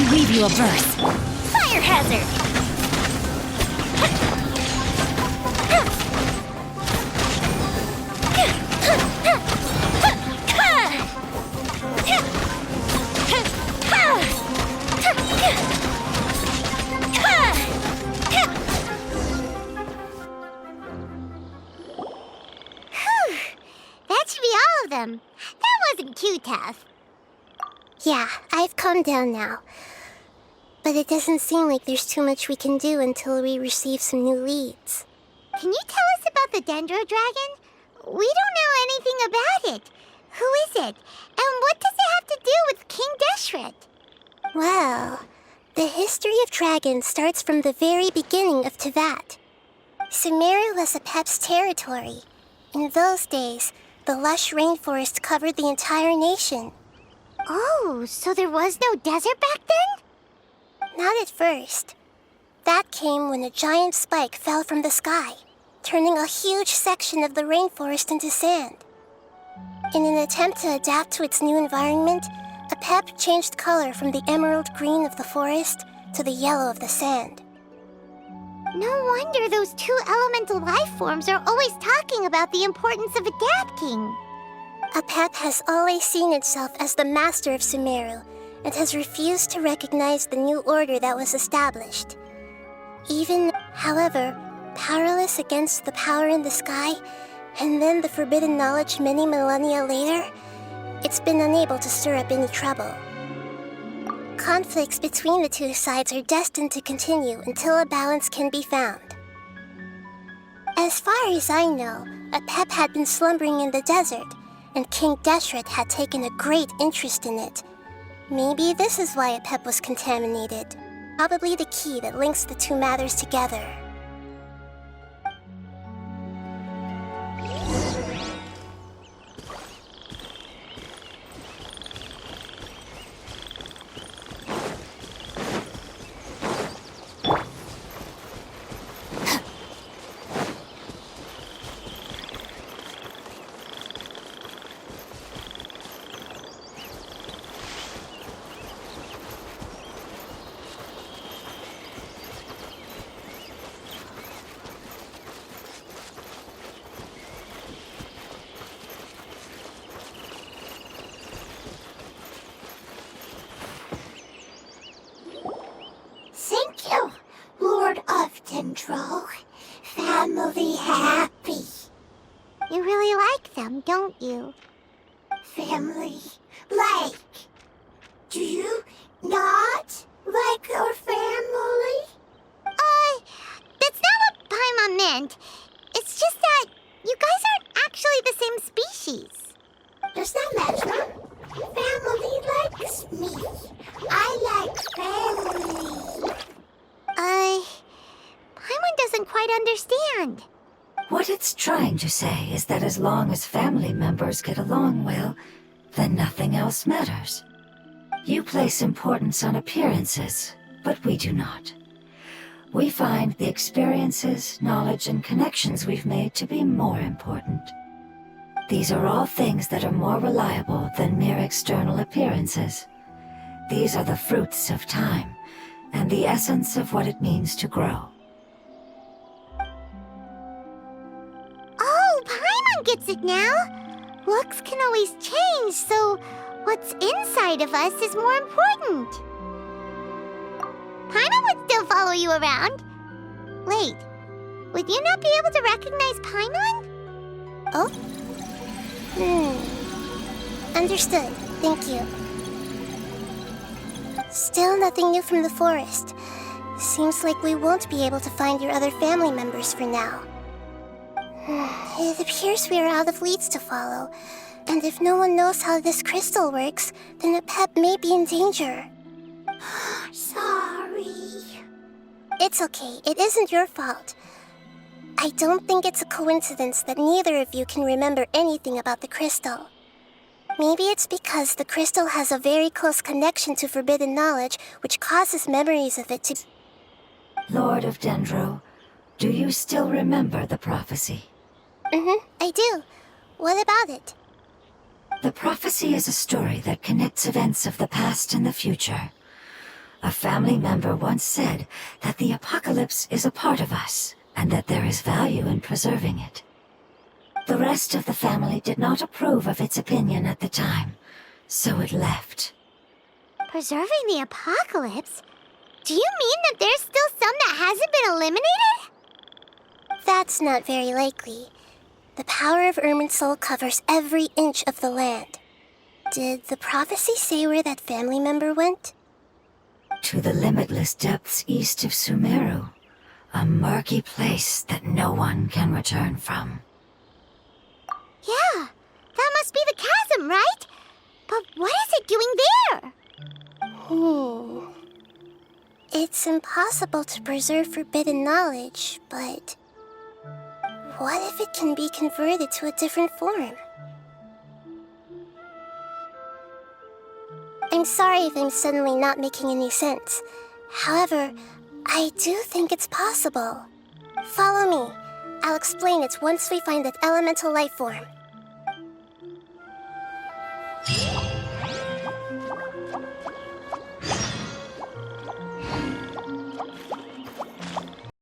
me leave you a verse. Fire hazard! That should be all of them. That wasn't too tough. Yeah, I've calmed down now. But it doesn't seem like there's too much we can do until we receive some new leads. Can you tell us about the Dendro Dragon? We don't know anything about it. Who is it? And what does it have to do with King Deshret? Well, the history of dragons starts from the very beginning of Teyvat. Sumeru was Apep's territory. In those days, the lush rainforest covered the entire nation. Oh, so there was no desert back then? Not at first. That came when a giant spike fell from the sky, turning a huge section of the rainforest into sand. In an attempt to adapt to its new environment, Apep changed color from the emerald green of the forest to the yellow of the sand. No wonder those two elemental life forms are always talking about the importance of adapting. Apep has always seen itself as the master of Sumeru and has refused to recognize the new order that was established. Even, however, powerless against the power in the sky, and then the forbidden knowledge many millennia later, it's been unable to stir up any trouble. Conflicts between the two sides are destined to continue until a balance can be found. As far as I know, Apep had been slumbering in the desert, and King Deshret had taken a great interest in it. Maybe this is why Apep was contaminated. Probably the key that links the two matters together. Thank you, Lord of Dendro. Family happy. You really like them, don't you? Family like. Do you not like your family? That's not what Paimon meant. It's just that you guys aren't actually the same species. Does that matter? Family likes me. I like family. Paimon doesn't quite understand. What it's trying to say is that as long as family members get along well, then nothing else matters. You place importance on appearances, but we do not. We find the experiences, knowledge, and connections we've made to be more important. These are all things that are more reliable than mere external appearances. These are the fruits of time, and the essence of what it means to grow. Oh, Paimon gets it now! Looks can always change, so what's inside of us is more important. Paimon would still follow you around. Wait, would you not be able to recognize Paimon? Oh? Understood. Thank you. Still nothing new from the forest. Seems like we won't be able to find your other family members for now. It appears we are out of leads to follow, and if no one knows how this crystal works, then Apep may be in danger. Sorry. It's okay. It isn't your fault. I don't think it's a coincidence that neither of you can remember anything about the crystal. Maybe it's because the crystal has a very close connection to forbidden knowledge, which causes memories of it to... Lord of Dendro, do you still remember the prophecy? I do. What about it? The prophecy is a story that connects events of the past and the future. A family member once said that the apocalypse is a part of us, and that there is value in preserving it. The rest of the family did not approve of its opinion at the time, so it left. Preserving the apocalypse? Do you mean that there's still some that hasn't been eliminated? That's not very likely. The power of Irminsul covers every inch of the land. Did the prophecy say where that family member went? To the limitless depths east of Sumeru, a murky place that no one can return from. Yeah, that must be the chasm, right? But what is it doing there? It's impossible to preserve forbidden knowledge, but what if it can be converted to a different form? I'm sorry if I'm suddenly not making any sense. However, I do think it's possible. Follow me. I'll explain it once we find that elemental life form.